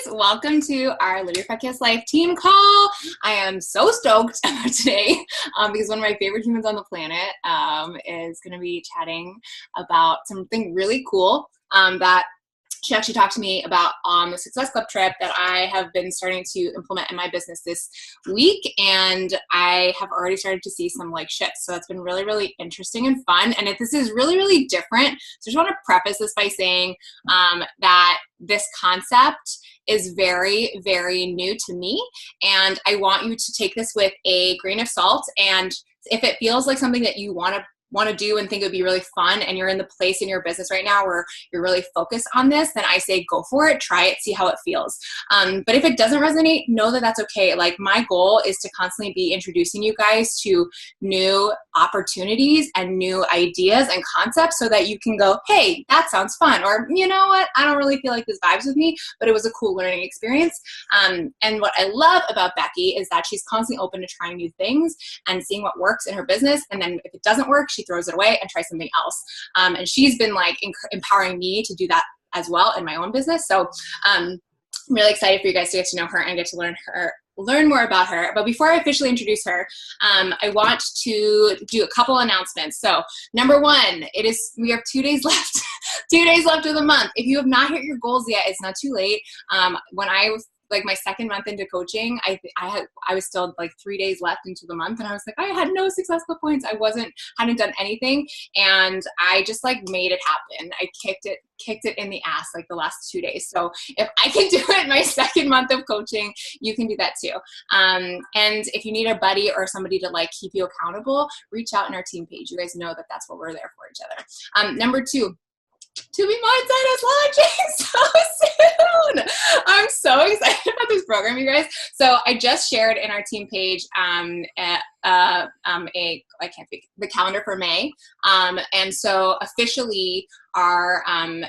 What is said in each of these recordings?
Welcome to our Live Your Luckiest Life team call. I am so stoked about today because one of my favorite humans on the planet is going to be chatting about something really cool that she actually talked to me about on the Success Club trip that I have been starting to implement in my business this week, and I have already started to see some shifts. So that's been really, really interesting and fun. And this is really, really different. So I just want to preface this by saying that this concept is very, very new to me, and I want you to take this with a grain of salt. And if it feels like something that you want to do and think it would be really fun, and you're in the place in your business right now where you're really focused on this, then I say go for it, try it, see how it feels. But if it doesn't resonate, know that that's okay. My goal is to constantly be introducing you guys to new opportunities and new ideas and concepts so that you can go, hey, that sounds fun. Or, you know what, I don't really feel like this vibes with me, but it was a cool learning experience. And what I love about Becky is that she's constantly open to trying new things and seeing what works in her business. And then if it doesn't work, she throws it away and tries something else. And she's been empowering me to do that as well in my own business. So I'm really excited for you guys to get to know her and get to learn more about her. But before I officially introduce her, I want to do a couple announcements. So number one, we have 2 days left, 2 days left of the month. If you have not hit your goals yet, it's not too late. When I was my second month into coaching, I was still 3 days left into the month, and I was I had no successful points. I hadn't done anything, and I just made it happen. I kicked it in the ass the last 2 days. So if I can do it my second month of coaching, you can do that too. And if you need a buddy or somebody to keep you accountable, reach out in our team page. You guys know that that's what we're there for each other. Number two, To Be Mindset is launching so soon. I'm so excited about this program, you guys. So I just shared in our team page the calendar for May. And so officially our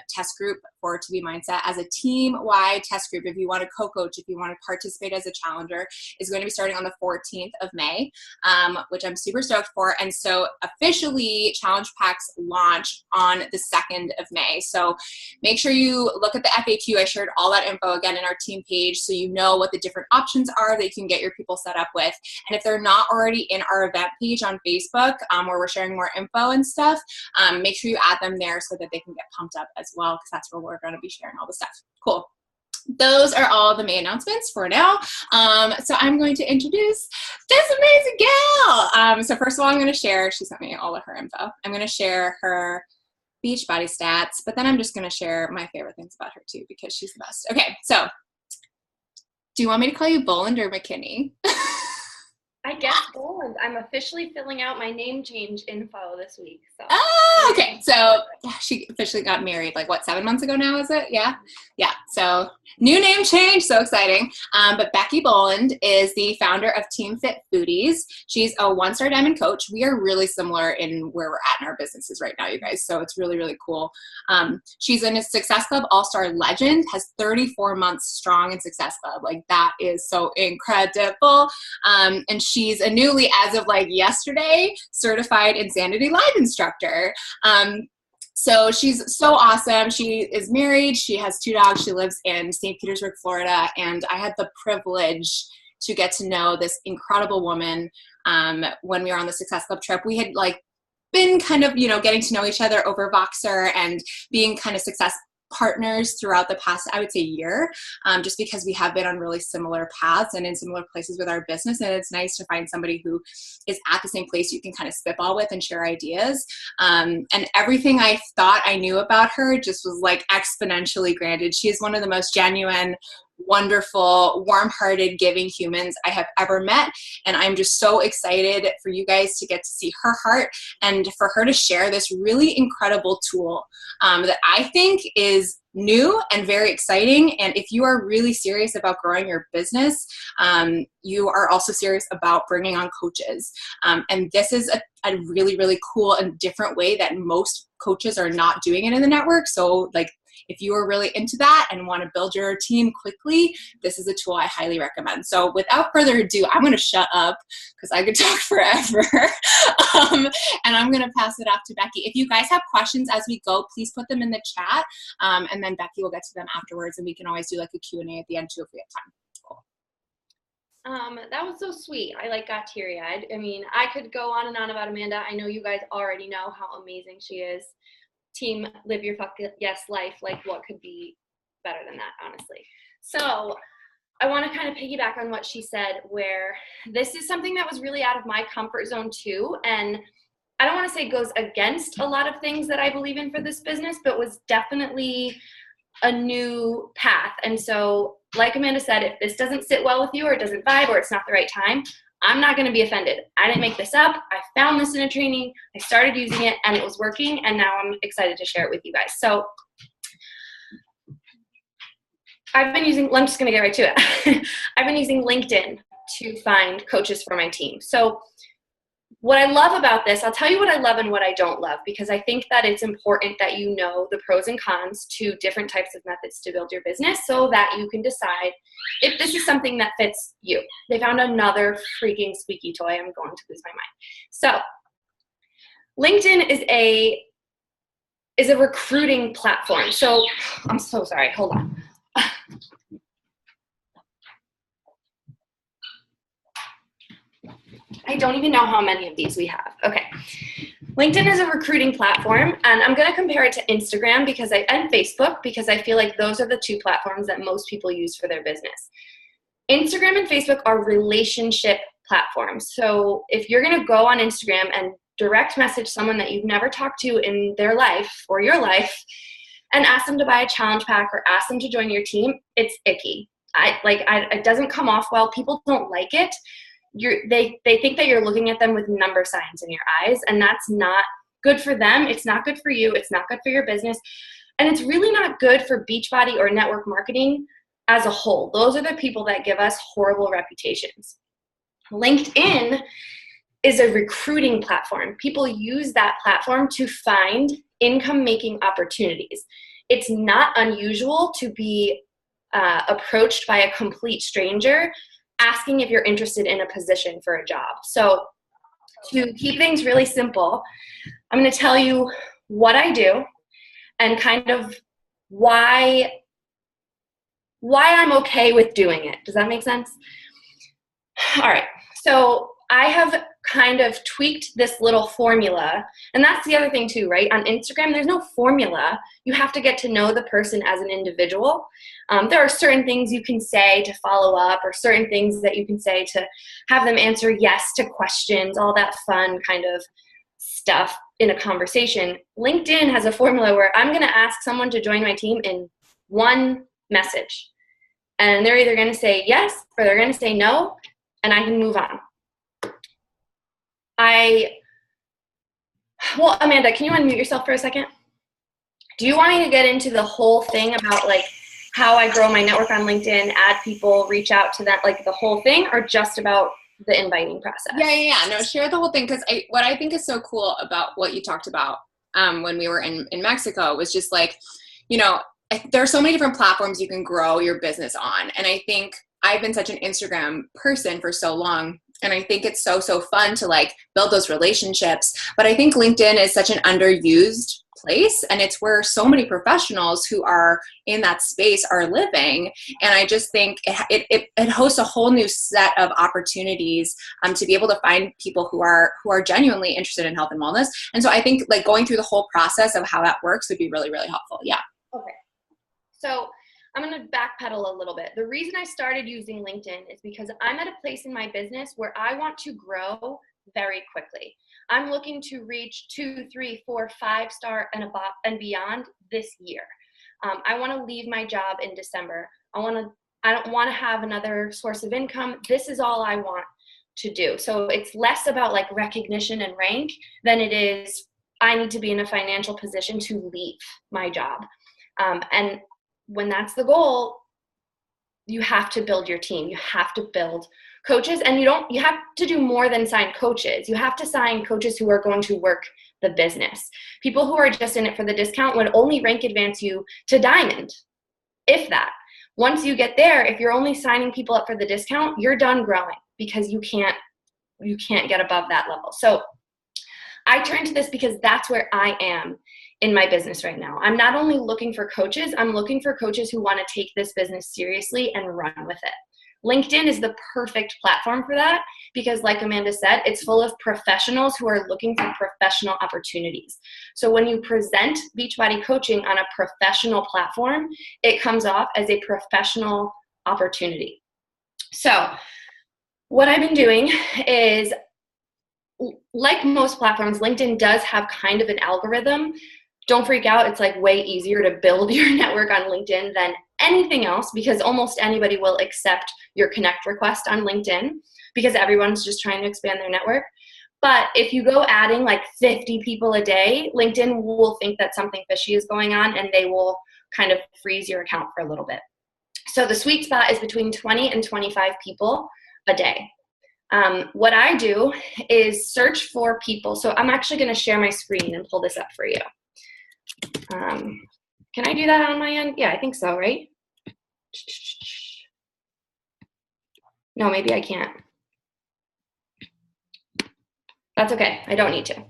test group for To Be Mindset as a team-wide test group, if you want to co-coach, if you want to participate as a challenger, is going to be starting on the 14th of May, which I'm super stoked for. And so officially challenge packs launch on the 2nd of May. So make sure you look at the FAQ. I shared all that info again in our team page so you know what the different options are that you can get your people set up with. And if they're not already in our event page on Facebook, where we're sharing more info and stuff, make sure you add them there so that they can get pumped up as well, because that's where we're going to be sharing all the stuff. Cool. Those are all the May announcements for now. So I'm going to introduce this amazing gal. So first of all, I'm going to share, she sent me all of her info. I'm going to share her beach body stats, but then I'm just going to share my favorite things about her too, because she's the best. Okay, so do you want me to call you Boland or McKinney? I guess Boland. I'm officially filling out my name change info this week. So. Oh, okay. So she officially got married, 7 months ago now, is it? Yeah. Yeah. So new name change. So exciting. But Becky Boland is the founder of Team Fit Foodies. She's a 1-star diamond coach. We are really similar in where we're at in our businesses right now, you guys. So it's really, really cool. She's in a Success Club All-Star legend, has 34 months strong in Success Club. That is so incredible. And she's a newly, as of yesterday, certified Insanity Live instructor. So she's so awesome. She is married. She has 2 dogs. She lives in St. Petersburg, Florida. And I had the privilege to get to know this incredible woman when we were on the Success Club trip. We had been kind of, getting to know each other over Voxer and being kind of success partners throughout the past, I would say, year, just because we have been on really similar paths and in similar places with our business. And it's nice to find somebody who is at the same place you can kind of spitball with and share ideas. And everything I thought I knew about her just was exponentially granted. She is one of the most genuine, wonderful, warm-hearted, giving humans I have ever met. And I'm just so excited for you guys to get to see her heart and for her to share this really incredible tool that I think is new and very exciting. And if you are really serious about growing your business, you are also serious about bringing on coaches. And this is a really, really cool and different way that most coaches are not doing it in the network. So if you are really into that and want to build your team quickly, this is a tool I highly recommend. So without further ado, I'm going to shut up because I could talk forever. And I'm going to pass it off to Becky. If you guys have questions as we go, please put them in the chat. And then Becky will get to them afterwards, and we can always do like a Q&A at the end too if we have time. Cool. That was so sweet. I got teary-eyed. I mean, I could go on and on about Amanda. I know you guys already know how amazing she is. Team Live Your Fuck Yes Life. Like, what could be better than that, honestly? So I want to kind of piggyback on what she said, where this is something that was really out of my comfort zone too. And I don't want to say goes against a lot of things that I believe in for this business, but was definitely a new path. And so, like Amanda said, if this doesn't sit well with you or it doesn't vibe or it's not the right time, I'm not going to be offended. I didn't make this up. I found this in a training. I started using it and it was working. And now I'm excited to share it with you guys. So I'm just going to get right to it. I've been using LinkedIn to find coaches for my team. So what I love about this, I'll tell you what I love and what I don't love, because I think that it's important that you know the pros and cons to different types of methods to build your business so that you can decide if this is something that fits you. They found another freaking squeaky toy. I'm going to lose my mind. So LinkedIn is a recruiting platform. So I'm so sorry. Hold on. I don't even know how many of these we have. Okay. LinkedIn is a recruiting platform, and I'm going to compare it to Instagram and Facebook because I feel like those are the two platforms that most people use for their business. Instagram and Facebook are relationship platforms. So if you're going to go on Instagram and direct message someone that you've never talked to in their life or your life and ask them to buy a challenge pack or ask them to join your team, it's icky. It doesn't come off well. People don't like it. They think that you're looking at them with number signs in your eyes, and that's not good for them. It's not good for you. It's not good for your business. And it's really not good for Beachbody or network marketing as a whole. Those are the people that give us horrible reputations. LinkedIn is a recruiting platform. People use that platform to find income-making opportunities. It's not unusual to be approached by a complete stranger asking if you're interested in a position for a job. So to keep things really simple, I'm going to tell you what I do and kind of why I'm okay with doing it. Does that make sense? All right. So I have kind of tweaked this little formula. And that's the other thing too, right? On Instagram, there's no formula. You have to get to know the person as an individual. There are certain things you can say to follow up, or certain things that you can say to have them answer yes to questions, all that fun kind of stuff in a conversation. LinkedIn has a formula where I'm going to ask someone to join my team in one message. And they're either going to say yes or they're going to say no, and I can move on. Well, Amanda, can you unmute yourself for a second? Do you want me to get into the whole thing about like how I grow my network on LinkedIn, add people, reach out to them, like the whole thing, or just about the inviting process? Yeah. No, share the whole thing, because what I think is so cool about what you talked about when we were in Mexico was just like, there are so many different platforms you can grow your business on. And I think I've been such an Instagram person for so long, and I think it's so fun to like build those relationships. But I think LinkedIn is such an underused place, and it's where so many professionals who are in that space are living. And I just think it hosts a whole new set of opportunities to be able to find people who are genuinely interested in health and wellness. And so I think like going through the whole process of how that works would be really, really helpful. Yeah. Okay. So I'm going to backpedal a little bit. The reason I started using LinkedIn is because I'm at a place in my business where I want to grow very quickly. I'm looking to reach 2, 3, 4, 5-star and beyond this year. I want to leave my job in December. I don't want to have another source of income. This is all I want to do. So it's less about like recognition and rank than it is I need to be in a financial position to leave my job. And when that's the goal, you have to build your team. You have to build coaches, and you have to do more than sign coaches. You have to sign coaches who are going to work the business. People who are just in it for the discount would only rank advance you to diamond, if that. Once you get there, if you're only signing people up for the discount, you're done growing because you can't get above that level. So I turn to this because that's where I am in my business right now. I'm not only looking for coaches, I'm looking for coaches who want to take this business seriously and run with it. LinkedIn is the perfect platform for that because, like Amanda said, it's full of professionals who are looking for professional opportunities. So when you present Beachbody coaching on a professional platform, it comes off as a professional opportunity. So what I've been doing is, like most platforms, LinkedIn does have kind of an algorithm. Don't freak out. It's like way easier to build your network on LinkedIn than anything else because almost anybody will accept your connect request on LinkedIn because everyone's just trying to expand their network. But if you go adding like 50 people a day, LinkedIn will think that something fishy is going on and they will kind of freeze your account for a little bit. So the sweet spot is between 20 and 25 people a day. What I do is search for people. So I'm actually going to share my screen and pull this up for you. Can I do that on my end? Yeah, I think so, right? No, maybe I can't. That's okay. I don't need to.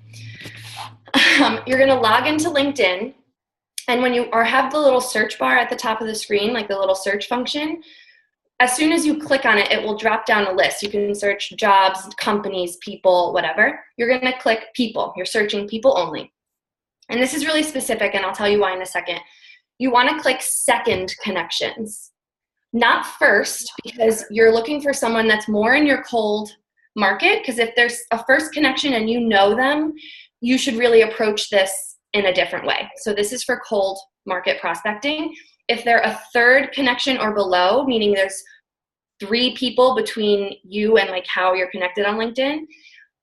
You're going to log into LinkedIn. And when you have the little search bar at the top of the screen, like the little search function, as soon as you click on it, it will drop down a list. You can search jobs, companies, people, whatever. You're going to click people. You're searching people only. And this is really specific, and I'll tell you why in a second. You want to click second connections, not first, because you're looking for someone that's more in your cold market. Because if there's a first connection and you know them, you should really approach this in a different way. So this is for cold market prospecting. If they're a third connection or below, meaning there's 3 people between you and like how you're connected on LinkedIn,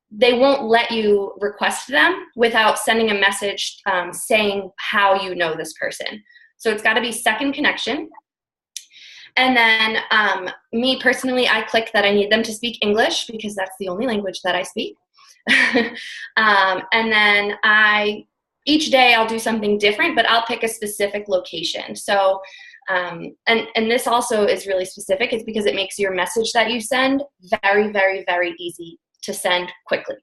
they won't let you request them without sending a message saying how you know this person. So it's got to be second connection. And then me personally, I click that I need them to speak English because that's the only language that I speak. And then each day I'll do something different, but I'll pick a specific location. So, and this also is really specific. It's because it makes your message that you send very, very, very easy to send quickly.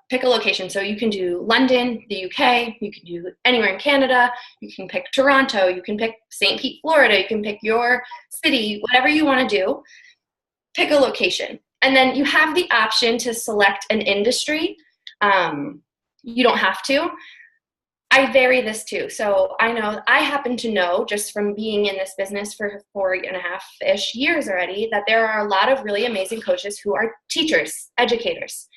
Pick a location. So you can do London, the UK, you can do anywhere in Canada, you can pick Toronto, you can pick St. Pete, Florida, you can pick your city, whatever you want to do, pick a location. And then you have the option to select an industry. You don't have to. I vary this too. So I happen to know just from being in this business for 4.5-ish years already that there are a lot of really amazing coaches who are teachers, educators.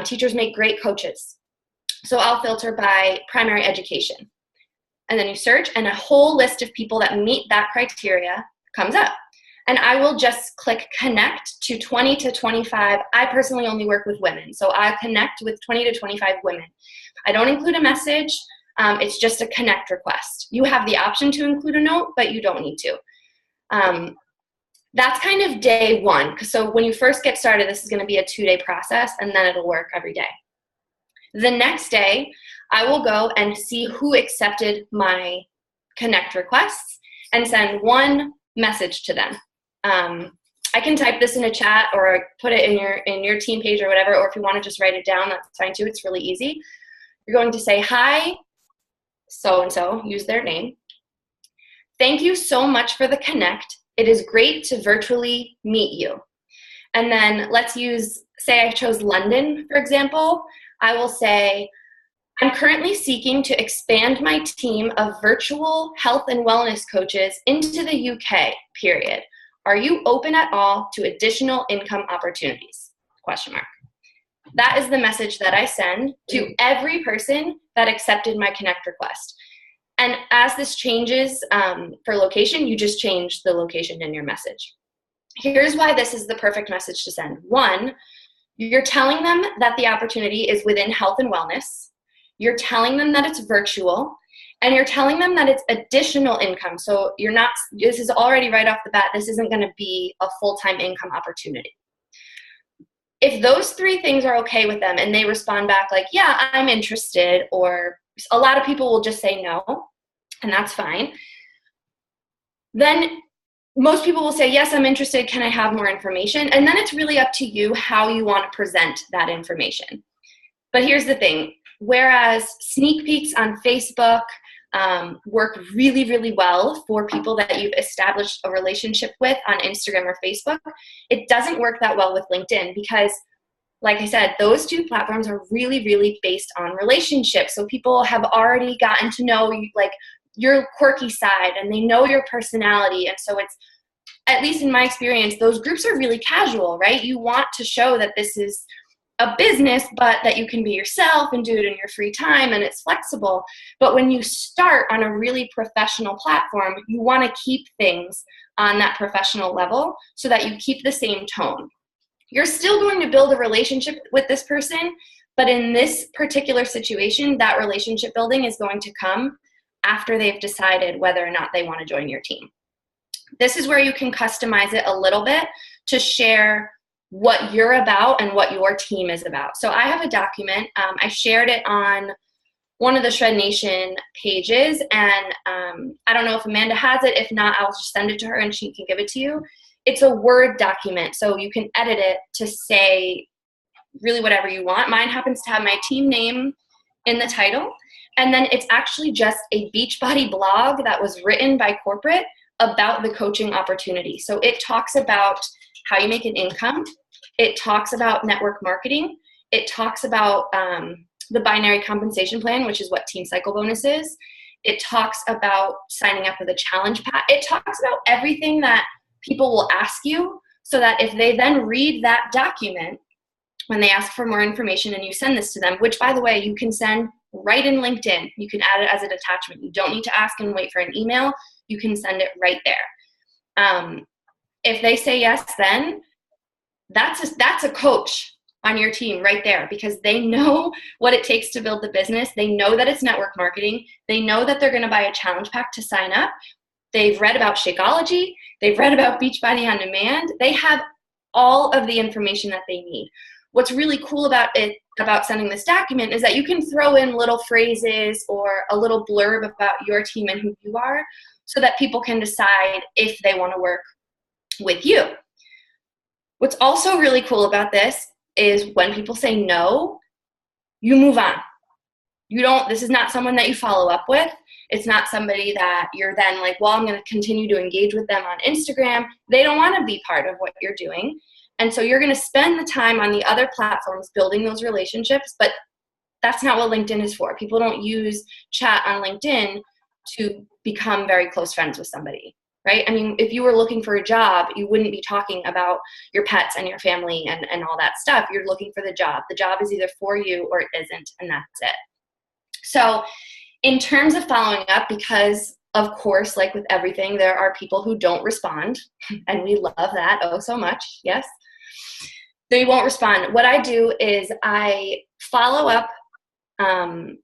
Teachers make great coaches. So I'll filter by primary education. And then you search and a whole list of people that meet that criteria comes up. And I will just click connect to 20 to 25. I personally only work with women. So I connect with 20 to 25 women. I don't include a message. It's just a connect request. You have the option to include a note, but you don't need to. That's kind of day one. So when you first get started, this is going to be a 2-day process, and then it'll work every day. The next day, I will go and see who accepted my connect requests and send one message to them. I can type this in a chat or put it in your team page or whatever, or if you want to just write it down, that's fine too. It's really easy. You're going to say, hi, so-and-so, use their name. Thank you so much for the connect. It is great to virtually meet you. And then let's say I chose London, for example. I will say, I'm currently seeking to expand my team of virtual health and wellness coaches into the UK, period. Are you open at all to additional income opportunities? ? That is the message that I send to every person that accepted my connect request. And as this changes for location, you just change the location in your message. Here's why this is the perfect message to send. 1, you're telling them that the opportunity is within health and wellness. You're telling them that it's virtual. And you're telling them that it's additional income. So this is already right off the bat, this isn't going to be a full-time income opportunity. If those three things are okay with them and they respond back like, yeah, I'm interested, or a lot of people will just say no, and that's fine, then most people will say, yes, I'm interested. Can I have more information? And then it's really up to you how you want to present that information. But here's the thing. Whereas sneak peeks on Facebook work really, really well for people that you've established a relationship with on Instagram or Facebook, it doesn't work that well with LinkedIn because, like I said, those two platforms are really, really based on relationships. So people have already gotten to know you, like your quirky side, and they know your personality. And so it's, at least in my experience, those groups are really casual, right? You want to show that this is a business, but that you can be yourself and do it in your free time, and it's flexible. But when you start on a really professional platform, you want to keep things on that professional level so that you keep the same tone. You're still going to build a relationship with this person, but in this particular situation, that relationship building is going to come after they've decided whether or not they want to join your team. This is where you can customize it a little bit to share what you're about and what your team is about. So I have a document. I shared it on one of the Shred Nation pages, and I don't know if Amanda has it. If not, I'll just send it to her and she can give it to you. It's a Word document, so you can edit it to say really whatever you want. Mine happens to have my team name in the title, and then it's actually just a Beachbody blog that was written by corporate about the coaching opportunity. So it talks about how you make an income. It talks about network marketing. It talks about the binary compensation plan, which is what Team Cycle Bonus is. It talks about signing up for the challenge pack. It talks about everything that people will ask you, so that if they then read that document, when they ask for more information and you send this to them, which by the way, you can send right in LinkedIn. You can add it as an attachment. You don't need to ask and wait for an email. You can send it right there. If they say yes, then that's a coach on your team right there, because they know what it takes to build the business. They know that it's network marketing. They know that they're going to buy a challenge pack to sign up. They've read about Shakeology. They've read about Beachbody on Demand. They have all of the information that they need. What's really cool about sending this document is that you can throw in little phrases or a little blurb about your team and who you are, so that people can decide if they want to work with you. What's also really cool about this is when people say no, you move on. This is not someone that you follow up with. It's not somebody that you're then like, well, I'm going to continue to engage with them on Instagram. They don't want to be part of what you're doing. And so you're going to spend the time on the other platforms building those relationships, but that's not what LinkedIn is for. People don't use chat on LinkedIn to become very close friends with somebody, right? I mean, if you were looking for a job, you wouldn't be talking about your pets and your family and all that stuff. You're looking for the job. The job is either for you or it isn't, and that's it. So in terms of following up, because of course, like with everything, there are people who don't respond, and we love that oh so much, yes. They won't respond. What I do is I follow up. I'm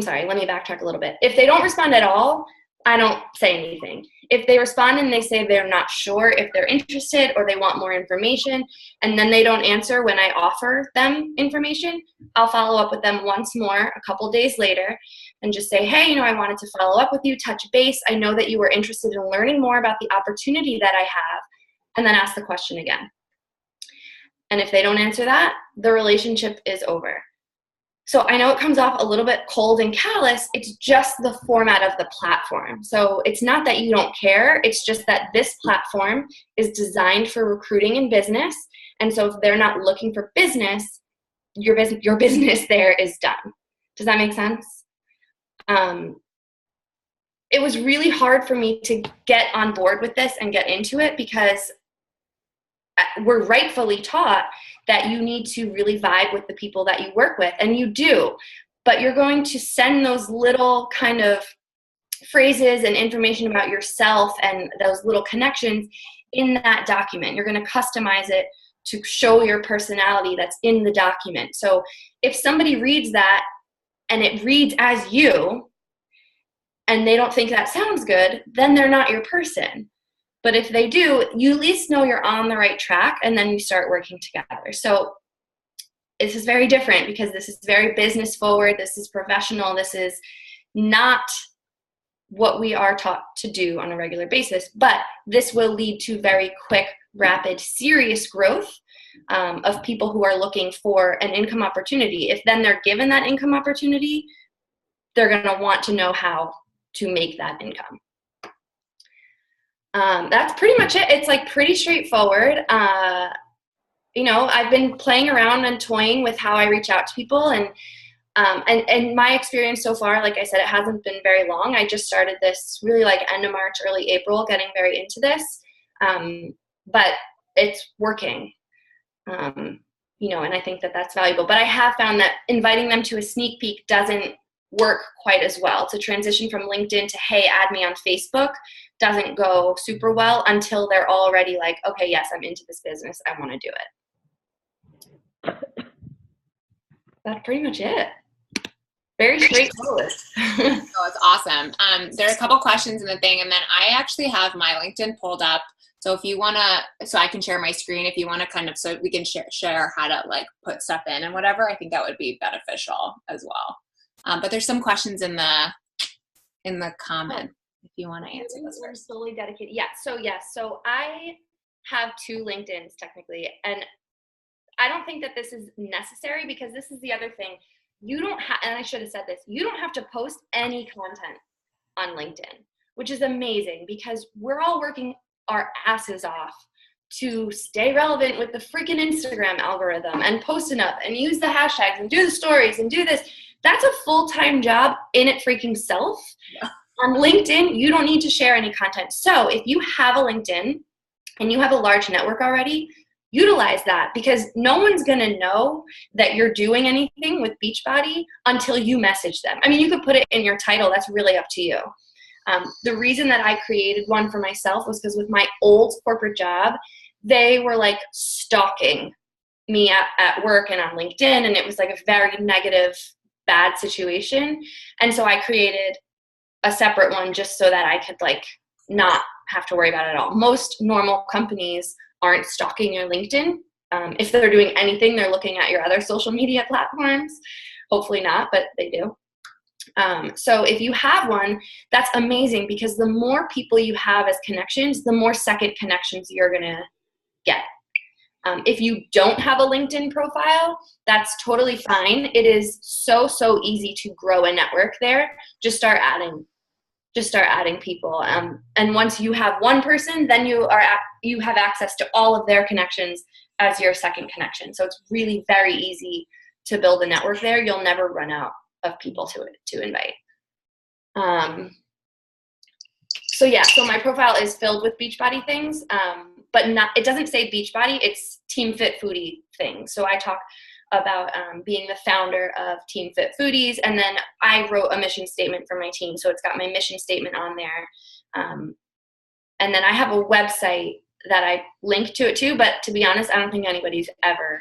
sorry, let me backtrack a little bit. If they don't respond at all, I don't say anything. If they respond and they say they're not sure if they're interested or they want more information, and then they don't answer when I offer them information, I'll follow up with them once more a couple days later and just say, hey, I wanted to follow up with you, touch base. I know that you were interested in learning more about the opportunity that I have, and then ask the question again. And if they don't answer that, the relationship is over. So I know it comes off a little bit cold and callous. It's just the format of the platform. So it's not that you don't care. It's just that this platform is designed for recruiting and business. And so if they're not looking for business, your business there is done. Does that make sense? It was really hard for me to get on board with this and get into it, because we're rightfully taught that you need to really vibe with the people that you work with, and you do, but you're going to send those little kind of phrases and information about yourself and those little connections in that document. You're going to customize it to show your personality that's in the document. So if somebody reads that and it reads as you and they don't think that sounds good, then they're not your person. But if they do, you at least know you're on the right track, and then you start working together. So this is very different because this is very business forward. This is professional. This is not what we are taught to do on a regular basis, but this will lead to very quick, rapid, serious growth of people who are looking for an income opportunity. If then they're given that income opportunity, they're going to want to know how to make that income. That's pretty much it. It's like pretty straightforward. You know, I've been playing around and toying with how I reach out to people, and my experience so far, like I said, it hasn't been very long. I just started this really like end of March, early April, getting very into this. But it's working, you know, and I think that that's valuable. But I have found that inviting them to a sneak peek doesn't work quite as well. To transition from LinkedIn to, hey, add me on Facebook doesn't go super well until they're already like, okay, yes, I'm into this business. I want to do it. That's pretty much it. Very straightforward. Oh, it's awesome. There are a couple questions in the thing, and then I actually have my LinkedIn pulled up. So if you want to, so I can share my screen if you want to kind of, so we can share how to like put stuff in and whatever, I think that would be beneficial as well. But there's some questions in the comment if you want to answer those first. Solely dedicated. Yeah. So I have 2 LinkedIns technically, and I don't think that this is necessary because this is the other thing. You don't have, and I should have said this, you don't have to post any content on LinkedIn, which is amazing because we're all working our asses off to stay relevant with the freaking Instagram algorithm and post enough and use the hashtags and do the stories and do this. That's a full-time job in it freaking self. Yeah. On LinkedIn, you don't need to share any content. So if you have a LinkedIn and you have a large network already, utilize that, because no one's going to know that you're doing anything with Beachbody until you message them. I mean, you could put it in your title. That's really up to you. The reason that I created one for myself was because with my old corporate job, they were like stalking me at work and on LinkedIn, and it was like a very negative, bad situation. And so I created a separate one just so that I could like not have to worry about it at all. Most normal companies aren't stalking your LinkedIn. If they're doing anything, they're looking at your other social media platforms. Hopefully not, but they do. So if you have one, that's amazing, because the more people you have as connections, the more second connections you're going to get. If you don't have a LinkedIn profile, that's totally fine. It is so easy to grow a network there. Just start adding people. And once you have one person, then you have access to all of their connections as your second connection. So it's really very easy to build a network there. You'll never run out of people to invite. So my profile is filled with Beachbody things, but it doesn't say Beachbody, it's Team Fit Foodie things. So I talk about being the founder of Team Fit Foodies, and then I wrote a mission statement for my team, so it's got my mission statement on there. And then I have a website that I link to it too, but to be honest, I don't think anybody's ever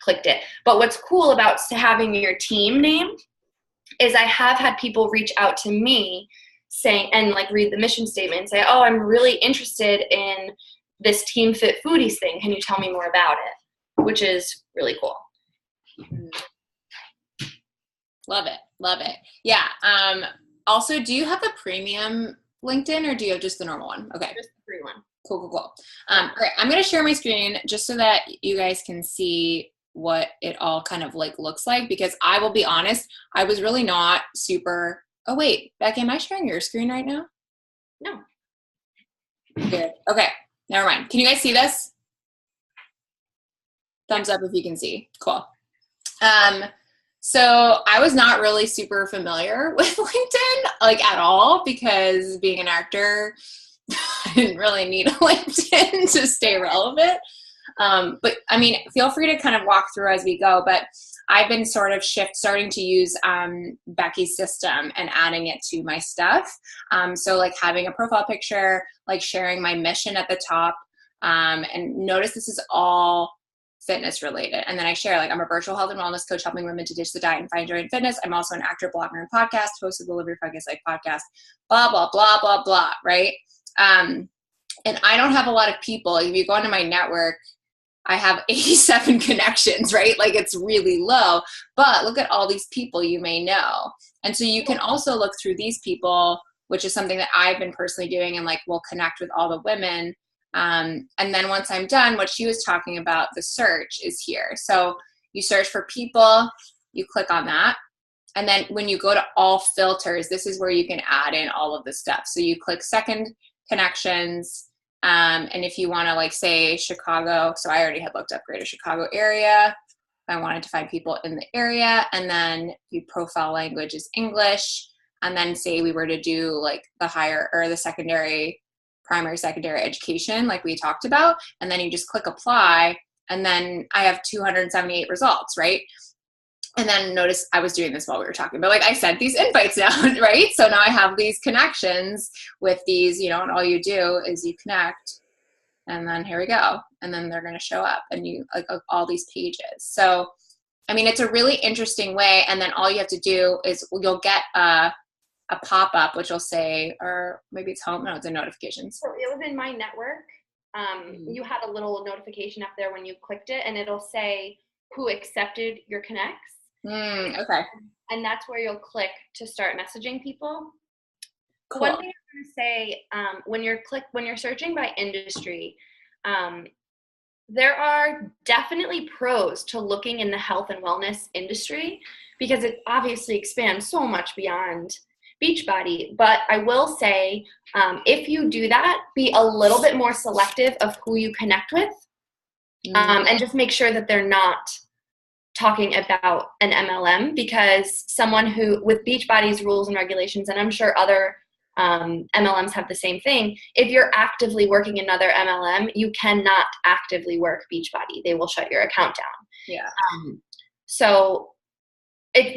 clicked it. But what's cool about having your team name is I have had people reach out to me saying, and like read the mission statement and say, oh, I'm really interested in this Team Fit Foodies thing. Can you tell me more about it? Which is really cool. Love it. Yeah. Also, do you have the premium LinkedIn or do you have just the normal one? Okay. Just the free one. Cool. All right. I'm going to share my screen just so that you guys can see what it all kind of like looks like, because I will be honest, I was really not super, oh wait, Becky, am I sharing your screen right now? No. Good. Okay. Never mind. Can you guys see this? Thumbs up if you can see. Cool. So I was not really super familiar with LinkedIn, like at all, because being an actor, I didn't really need a LinkedIn to stay relevant. But I mean, feel free to kind of walk through as we go, but I've been sort of starting to use Becky's system and adding it to my stuff. So like having a profile picture, like sharing my mission at the top, and notice this is all fitness related. And then I share, like, I'm a virtual health and wellness coach helping women to ditch the diet and find joy in fitness. I'm also an actor, blogger, and podcast, host of the LYFYL podcast, blah, blah, blah, blah, blah, right? And I don't have a lot of people. If you go into my network, I have 87 connections, right? Like it's really low, but look at all these people you may know. And so you can also look through these people, which is something that I've been personally doing, and like we'll connect with all the women. And then once I'm done, what she was talking about, the search is here. So you search for people, you click on that. And then when you go to all filters, this is where you can add in all of the stuff. So you click second connections. And if you want to like say Chicago, so I already had looked up greater Chicago area. I wanted to find people in the area, and then your profile language is English. And then say we were to do like the higher or the secondary, primary, secondary education, like we talked about, and then you just click apply. And then I have 278 results, right? And then notice I was doing this while we were talking, but like I sent these invites down, right? So now I have these connections with these, you know, and all you do is you connect, and then here we go. And then they're going to show up, and you like all these pages. So, I mean, it's a really interesting way. And then all you have to do is you'll get a pop-up, which will say, or maybe it's home. No, it's in notifications. So it was in my network. You had a little notification up there when you clicked it, and it'll say who accepted your connects. Okay. And that's where you'll click to start messaging people. Cool. One thing I'm going to say, when you're searching by industry, there are definitely pros to looking in the health and wellness industry, because it obviously expands so much beyond Beachbody. But I will say, if you do that, be a little bit more selective of who you connect with, and just make sure that they're not talking about an MLM, because someone who, with Beachbody's rules and regulations, and I'm sure other MLMs have the same thing, if you're actively working another MLM, you cannot actively work Beachbody. They will shut your account down. Yeah.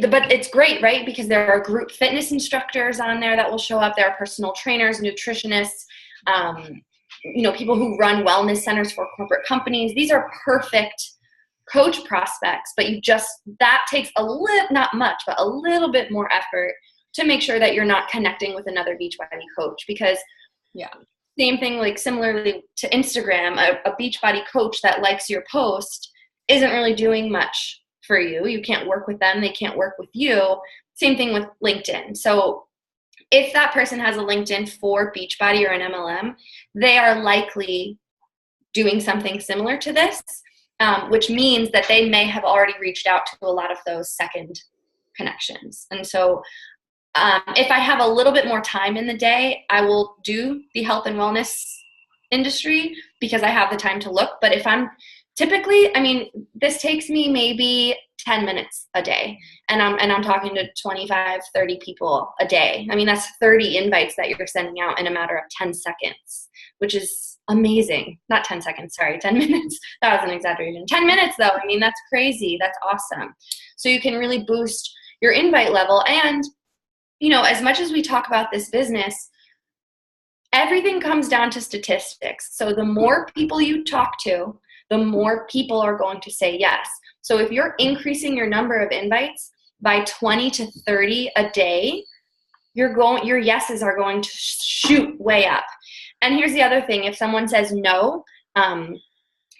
But it's great, right? Because there are group fitness instructors on there that will show up. There are personal trainers, nutritionists, people who run wellness centers for corporate companies. These are perfect coach prospects, but that takes not much, but a little bit more effort to make sure that you're not connecting with another Beachbody coach. Because same thing, like similarly to Instagram, a Beachbody coach that likes your post isn't really doing much for you. You can't work with them. They can't work with you. Same thing with LinkedIn. So if that person has a LinkedIn for Beachbody or an MLM, they are likely doing something similar to this, which means that they may have already reached out to a lot of those second connections. And so if I have a little bit more time in the day, I will do the health and wellness industry because I have the time to look. But if I'm typically, this takes me maybe 10 minutes a day, and I'm talking to 25, 30 people a day. That's 30 invites that you're sending out in a matter of 10 seconds, which is amazing. Not 10 seconds, sorry, 10 minutes. That was an exaggeration. 10 minutes though, that's crazy. That's awesome. So you can really boost your invite level. And, as much as we talk about this business, everything comes down to statistics. So the more people you talk to, the more people are going to say yes. So if you're increasing your number of invites by 20 to 30 a day, your yeses are going to shoot way up. And here's the other thing. If someone says no,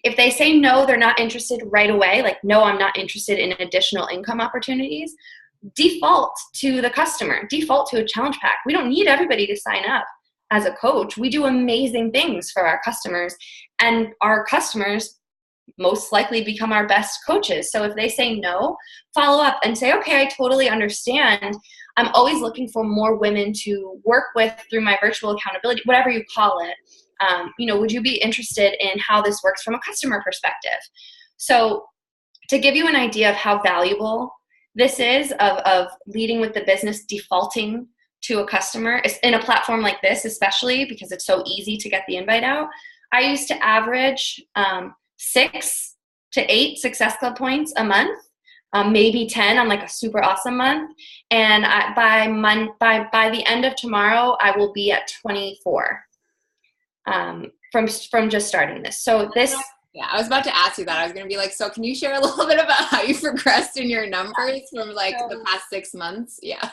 if they say no, they're not interested right away, like, no, I'm not interested in additional income opportunities, default to the customer, default to a challenge pack. We don't need everybody to sign up as a coach. We do amazing things for our customers, and our customers most likely become our best coaches. So if they say no, follow up and say, okay, I totally understand. I'm always looking for more women to work with through my virtual accountability, whatever you call it. Would you be interested in how this works from a customer perspective? So to give you an idea of how valuable this is of leading with the business, defaulting to a customer in a platform like this, especially because it's so easy to get the invite out, I used to average 6 to 8 Success Club points a month, maybe 10 on like a super awesome month. And by the end of tomorrow, I will be at 24 from just starting this. So this Yeah, I was about to ask you that. I was going to be like, so can you share a little bit about how you progressed in your numbers from like the past 6 months? Yeah.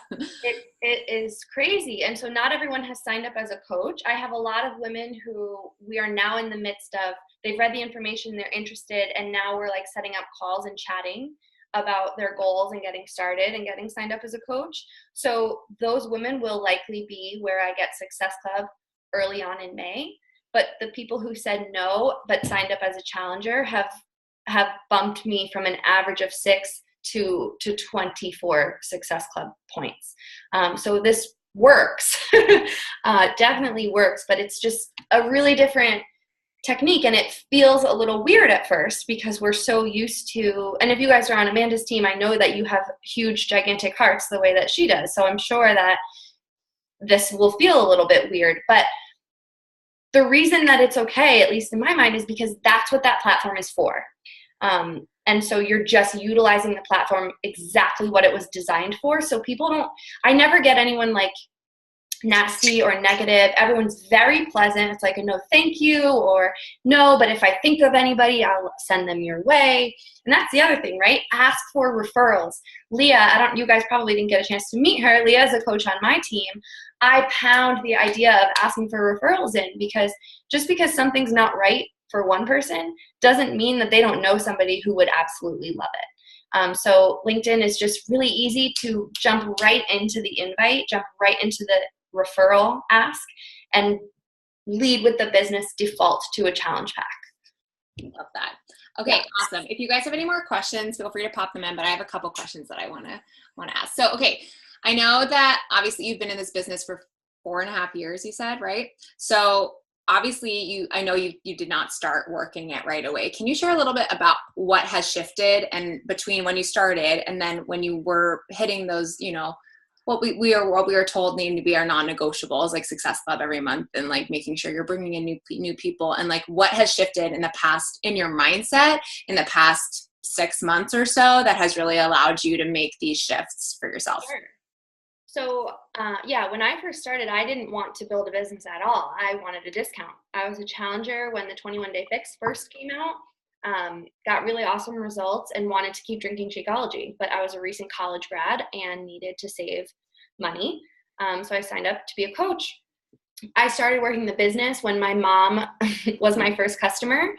It is crazy. And so not everyone has signed up as a coach. I have a lot of women who we are now in the midst of, they've read the information, they're interested, and now we're like setting up calls and chatting about their goals and getting started and getting signed up as a coach. So those women will likely be where I get Success Club early on in May. But the people who said no but signed up as a challenger have bumped me from an average of 6 to 24 Success Club points. So this works, definitely works, but it's just a really different technique, and it feels a little weird at first because we're so used to, and if you guys are on Amanda's team, I know that you have huge, gigantic hearts the way that she does. So I'm sure that this will feel a little bit weird, but the reason that it's okay, at least in my mind, is because that's what that platform is for. And so you're just utilizing the platform exactly what it was designed for. So people don't, I never get anyone like nasty or negative. Everyone's very pleasant. It's like a no thank you, or no, but if I think of anybody, I'll send them your way. And that's the other thing, right? Ask for referrals. Leah, you guys probably didn't get a chance to meet her. Leah is a coach on my team. I pound the idea of asking for referrals in, because just because something's not right for one person doesn't mean that they don't know somebody who would absolutely love it. So LinkedIn is just really easy to jump right into the invite, jump right into the referral ask, and lead with the business default to a challenge pack. Love that. Okay, awesome. If you guys have any more questions, feel free to pop them in, but I have a couple questions that I want to ask. So, okay, I know that obviously you've been in this business for 4.5 years, you said, right? So obviously I know you did not start working it right away. Can you share a little bit about what has shifted and between when you started and then when you were hitting those, what we are told need to be our non-negotiables, like Success Club every month, and like making sure you're bringing in new people, and like what has shifted in your mindset in the past 6 months or so that has really allowed you to make these shifts for yourself? Sure. So, when I first started, I didn't want to build a business at all. I wanted a discount. I was a challenger when the 21-day fix first came out, got really awesome results and wanted to keep drinking Shakeology. But I was a recent college grad and needed to save money. So I signed up to be a coach. I started working the business when my mom was my first customer.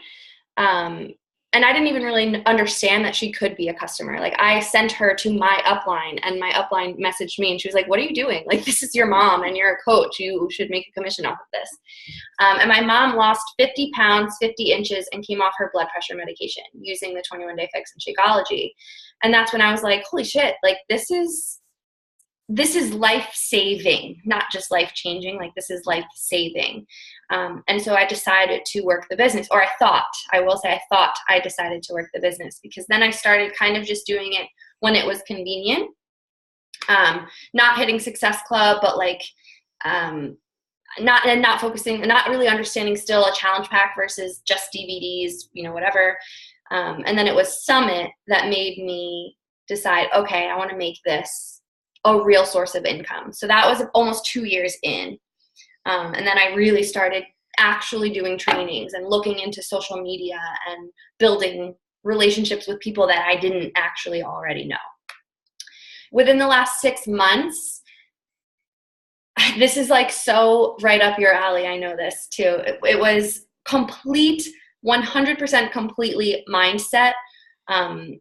And I didn't even really understand that she could be a customer. Like, I sent her to my upline, and my upline messaged me, and she was like, what are you doing? Like, this is your mom and you're a coach. You should make a commission off of this. And my mom lost 50 pounds, 50 inches, and came off her blood pressure medication using the 21-day fix and Shakeology. And that's when I was like, holy shit, like this is life-saving, not just life-changing. Like, this is life-saving. And so I decided to work the business, or I thought I decided to work the business, because then I started kind of just doing it when it was convenient. Not hitting Success Club, but like, not focusing, not really understanding still a challenge pack versus just DVDs, whatever. And then it was Summit that made me decide, okay, I want to make this a real source of income. So that was almost 2 years in. And then I really started actually doing trainings and looking into social media and building relationships with people that I didn't actually already know. Within the last 6 months, this is like so right up your alley. I know this too. It was complete, 100% completely mindset, and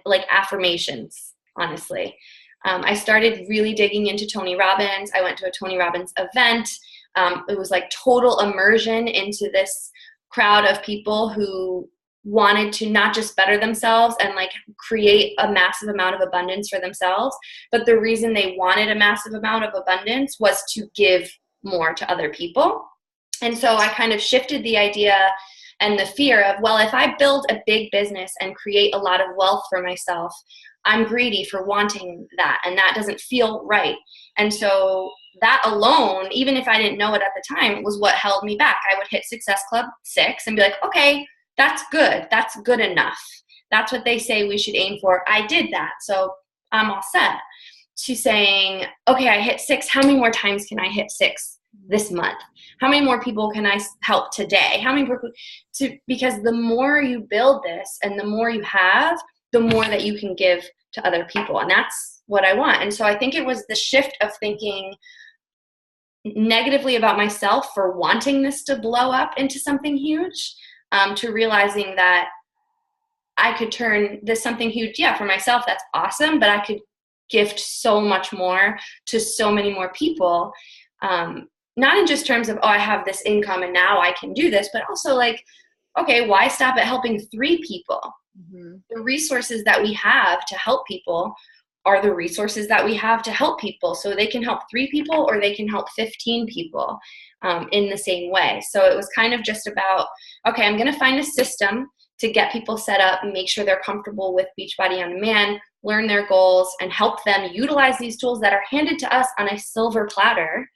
like affirmations, honestly. I started really digging into Tony Robbins. I went to a Tony Robbins event. It was like total immersion into this crowd of people who wanted to not just better themselves and like create a massive amount of abundance for themselves, but the reason they wanted a massive amount of abundance was to give more to other people. And so I kind of shifted the idea and the fear of, well, if I build a big business and create a lot of wealth for myself, I'm greedy for wanting that, and that doesn't feel right. And so that alone, even if I didn't know it at the time, was what held me back. I would hit Success Club 6 and be like, okay, that's good. That's good enough. That's what they say we should aim for. I did that, so I'm all set. To saying, okay, I hit 6. How many more times can I hit 6 this month? How many more people can I help today? How many people because the more you build this and the more you have, the more that you can give to other people. And that's what I want. And so I think it was the shift of thinking negatively about myself for wanting this to blow up into something huge, to realizing that I could turn this something huge. Yeah, for myself, that's awesome, but I could gift so much more to so many more people. Not in just terms of, oh, I have this income and now I can do this, but also like, okay, why stop at helping 3 people? Mm-hmm. The resources that we have to help people are the resources that we have to help people. So they can help 3 people or they can help 15 people in the same way. So it was kind of just about, okay, I'm going to find a system to get people set up and make sure they're comfortable with Beachbody On Demand, learn their goals, and help them utilize these tools that are handed to us on a silver platter.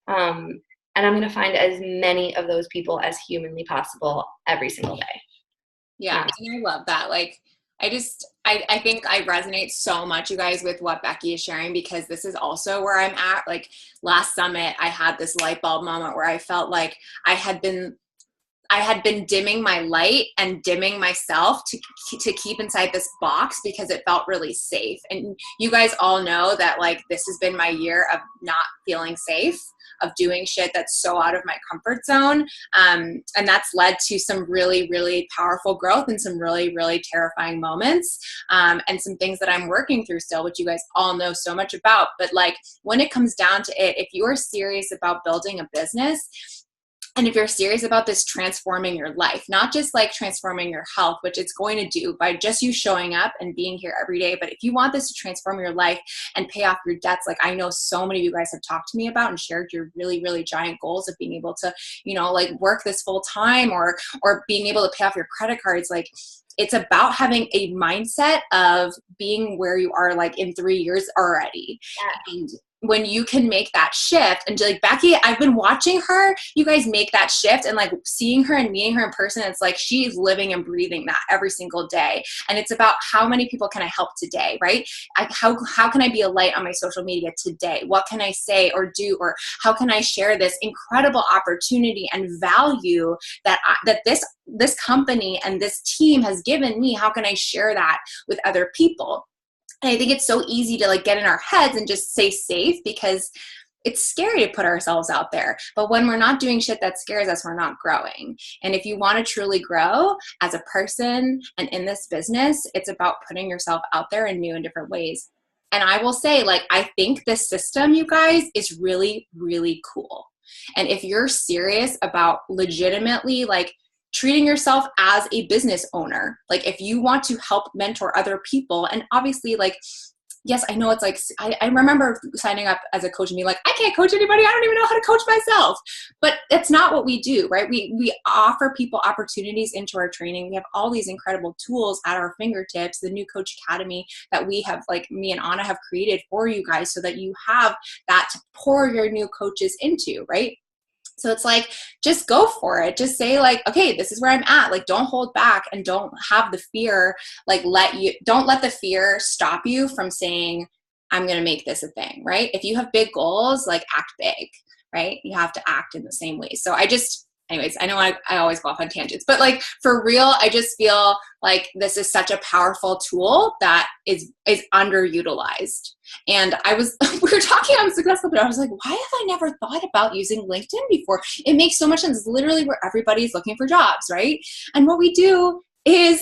And I'm going to find as many of those people as humanly possible every single day. Yeah, and I love that. Like, I think I resonate so much, you guys, with what Becky is sharing, because this is also where I'm at. Like, last summit, I had this light bulb moment where I felt like I had been dimming my light and dimming myself to keep inside this box because it felt really safe. And you guys all know that, like, this has been my year of not feeling safe, of doing shit that's so out of my comfort zone. And that's led to some really, really powerful growth and some really, really terrifying moments, and some things that I'm working through still, which you guys all know so much about. But like, when it comes down to it, if you're serious about building a business, and if you're serious about this transforming your life, not just like transforming your health, which it's going to do by just you showing up and being here every day, but if you want this to transform your life and pay off your debts, like I know so many of you guys have talked to me about and shared your really, really giant goals of being able to, you know, like work this full time or being able to pay off your credit cards. Like, it's about having a mindset of being where you are like in 3 years already. Yeah. And when you can make that shift, and like Becky, I've been watching her, you guys make that shift, and like seeing her and meeting her in person, it's like she's living and breathing that every single day. And it's about how many people can I help today, right? How can I be a light on my social media today? What can I say or do, or how can I share this incredible opportunity and value that this company and this team has given me? How can I share that with other people? And I think it's so easy to like get in our heads and just say safe because it's scary to put ourselves out there. But when we're not doing shit that scares us, we're not growing. And if you want to truly grow as a person and in this business, it's about putting yourself out there in new and different ways. And I will say, like, I think this system, you guys, is really, really cool. And if you're serious about legitimately like treating yourself as a business owner, like if you want to help mentor other people, and obviously like, yes, I know it's like, I remember signing up as a coach and being like, I can't coach anybody. I don't even know how to coach myself. But it's not what we do, right? We offer people opportunities into our training. We have all these incredible tools at our fingertips, the New Coach Academy that we have, like me and Anna have created for you guys so that you have that to pour your new coaches into, right? So it's like, just go for it. Just say like, okay, this is where I'm at. Like, don't hold back and don't have the fear, like don't let the fear stop you from saying, I'm going to make this a thing, right? If you have big goals, like act big, right? You have to act in the same way. So anyways, I know I always go off on tangents, but like for real, I just feel like this is such a powerful tool that is underutilized. And we were talking on Successful, but I was like, why have I never thought about using LinkedIn before? It makes so much sense. It's literally where everybody's looking for jobs, right? And what we do it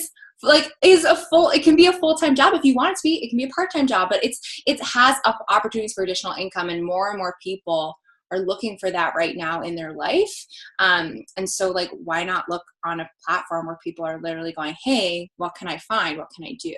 can be a full-time job if you want it to be. It can be a part-time job, but it has opportunities for additional income, and more people are looking for that right now in their life. And so like, why not look on a platform where people are literally going, hey, what can I find? What can I do?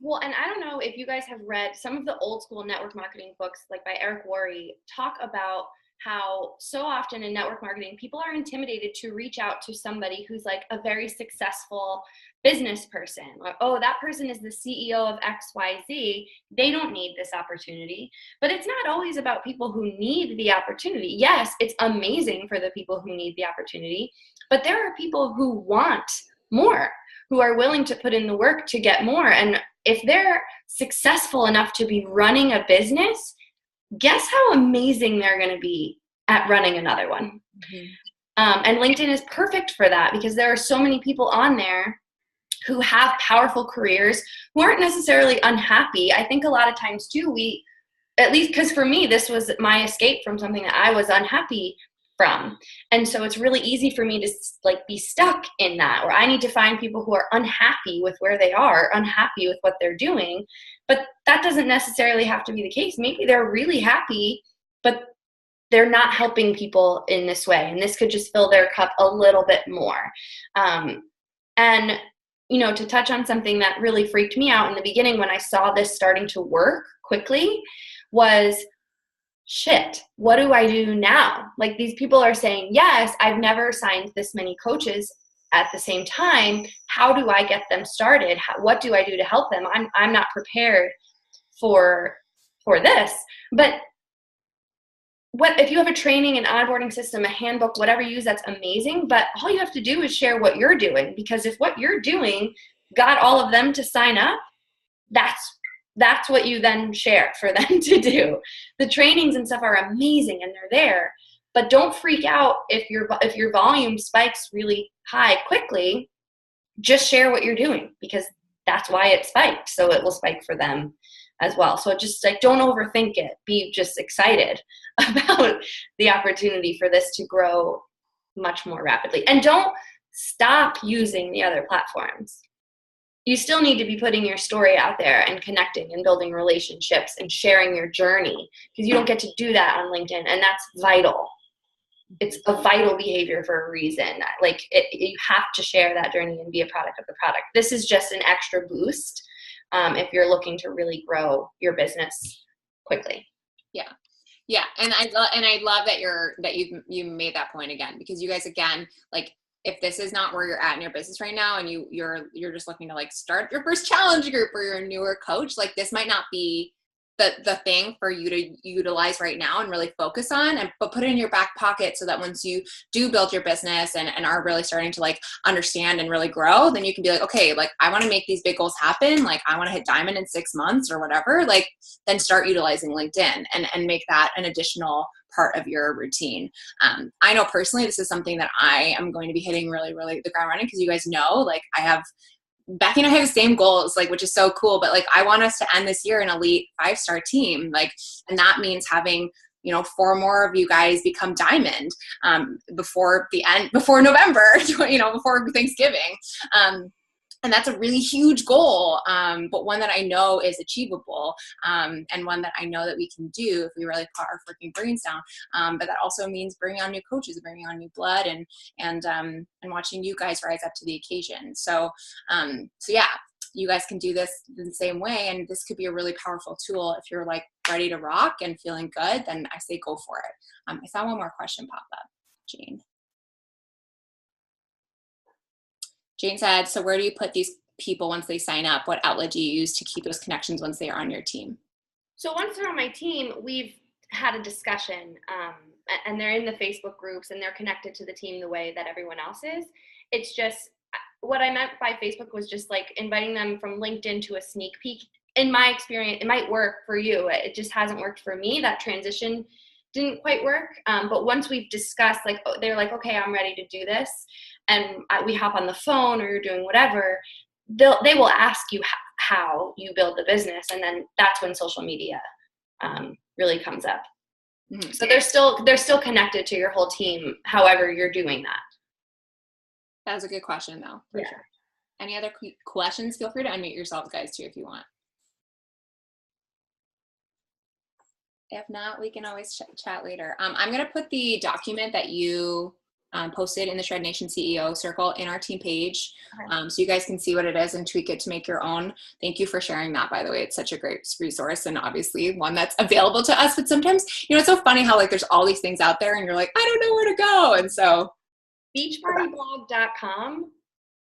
Well, and I don't know if you guys have read some of the old school network marketing books, like by Eric Worre, talk about how so often in network marketing, people are intimidated to reach out to somebody who's like a very successful business person. Like, oh, that person is the CEO of XYZ. They don't need this opportunity. But it's not always about people who need the opportunity. Yes, it's amazing for the people who need the opportunity, but there are people who want more, who are willing to put in the work to get more. And if they're successful enough to be running a business, guess how amazing they're going to be at running another one. Mm-hmm. And LinkedIn is perfect for that because there are so many people on there who have powerful careers who aren't necessarily unhappy. I think a lot of times too, at least because for me, this was my escape from something that I was unhappy from. And so it's really easy for me to like be stuck in that, where I need to find people who are unhappy with where they are, unhappy with what they're doing. But that doesn't necessarily have to be the case. Maybe they're really happy, but they're not helping people in this way. And this could just fill their cup a little bit more. And, you know, to touch on something that really freaked me out in the beginning when I saw this starting to work quickly was, shit, what do I do now? Like, these people are saying, yes, I've never signed this many coaches at the same time. How do I get them started? What do I do to help them? I'm not prepared for this. But what if you have a training and onboarding system, a handbook, whatever you use, that's amazing. But all you have to do is share what you're doing, because if what you're doing got all of them to sign up, that's what you then share for them to do. The trainings and stuff are amazing and they're there, but don't freak out if your volume spikes really high quickly. Just share what you're doing, because that's why it spiked. So it will spike for them as well. So just like, don't overthink it. Be just excited about the opportunity for this to grow much more rapidly. And don't stop using the other platforms. You still need to be putting your story out there and connecting and building relationships and sharing your journey, because you don't get to do that on LinkedIn, and that's vital. It's a vital behavior for a reason. Like, you have to share that journey and be a product of the product. This is just an extra boost if you're looking to really grow your business quickly. Yeah, and I love that you made that point again, because you guys, again, like, if this is not where you're at in your business right now, and you're just looking to like start your first challenge group, or you're a newer coach, like, this might not be the thing for you to utilize right now and really focus on, but put it in your back pocket, so that once you do build your business and are really starting to like understand and really grow, then you can be like, okay, like, I want to make these big goals happen. Like, I want to hit diamond in 6 months or whatever. Like, then start utilizing LinkedIn and make that an additional part of your routine. I know personally, this is something that I am going to be hitting really, really the ground running, because you guys know, like, Becky and I have the same goals, like, which is so cool. But like, I want us to end this year an elite 5-star team. Like, and that means having, 4 more of you guys become diamond before November, before Thanksgiving. And that's a really huge goal, but one that I know is achievable, and one that I know that we can do if we really put our freaking brains down. But that also means bringing on new coaches, bringing on new blood, and watching you guys rise up to the occasion. So yeah, you guys can do this the same way, and this could be a really powerful tool if you're like ready to rock and feeling good. Then I say go for it. I saw one more question pop up, Jane. Jane said, so where do you put these people once they sign up? What outlet do you use to keep those connections once they are on your team? So once they're on my team, we've had a discussion, and they're in the Facebook groups, and they're connected to the team the way that everyone else is. It's just, what I meant by Facebook was just like inviting them from LinkedIn to a sneak peek. In my experience, it might work for you. It just hasn't worked for me. That transition didn't quite work. But once we've discussed, like, they're like, okay, I'm ready to do this, and we hop on the phone, or you're doing whatever, they will ask you how you build the business, and then that's when social media really comes up. Mm-hmm. So they're still connected to your whole team, however you're doing that. That was a good question, though, for sure. Any other questions? Feel free to unmute yourselves, guys, too, if you want. If not, we can always chat later. I'm going to put the document that you posted in the Shred Nation CEO circle in our team page, so you guys can see what it is and tweak it to make your own. Thank you for sharing that, by the way. It's such a great resource, and obviously one that's available to us. But sometimes, it's so funny how like there's all these things out there and you're like, I don't know where to go. And so beachpartyblog.com,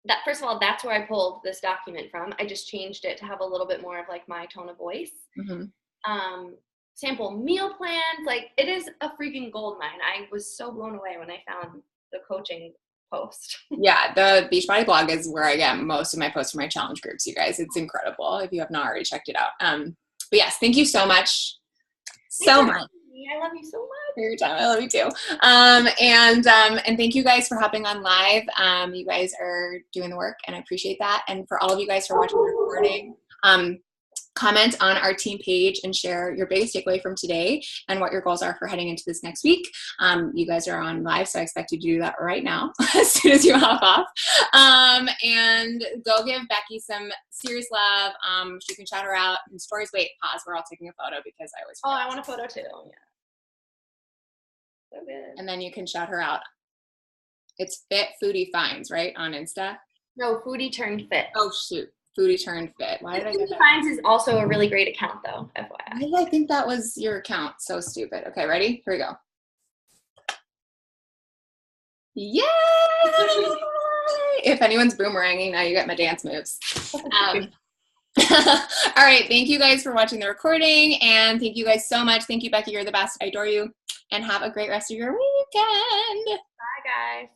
that, first of all, that's where I pulled this document from. I just changed it to have a little bit more of like my tone of voice. Mm-hmm. Sample meal plans, like, it is a freaking gold mine. I was so blown away when I found the coaching post. Yeah, the Beachbody blog is where I get most of my posts for my challenge groups, you guys. It's incredible if you have not already checked it out. But yes, thank you so much. So much. I love you so much. For your time. I love you too. And thank you guys for hopping on live. You guys are doing the work and I appreciate that. And for all of you guys for watching the recording, comment on our team page and share your biggest takeaway from today and what your goals are for heading into this next week. You guys are on live, so I expect you to do that right now as soon as you hop off. And go give Becky some serious love. She can shout her out in stories. Wait, pause. We're all taking a photo because I always forget. I want a photo too. Yeah. So good. And then you can shout her out. It's Fit Foodie Finds, right, on Insta? No, Foodie Turned Fit. Oh, shoot. Foodie Turned Fit. Why did I get that? Finds is also a really great account, though, FYI. Why did I think that was your account? So stupid. Okay, ready? Here we go. Yay! If anyone's boomeranging, now you get my dance moves. All right, thank you guys for watching the recording, and thank you guys so much. Thank you, Becky. You're the best. I adore you, and have a great rest of your weekend. Bye, guys.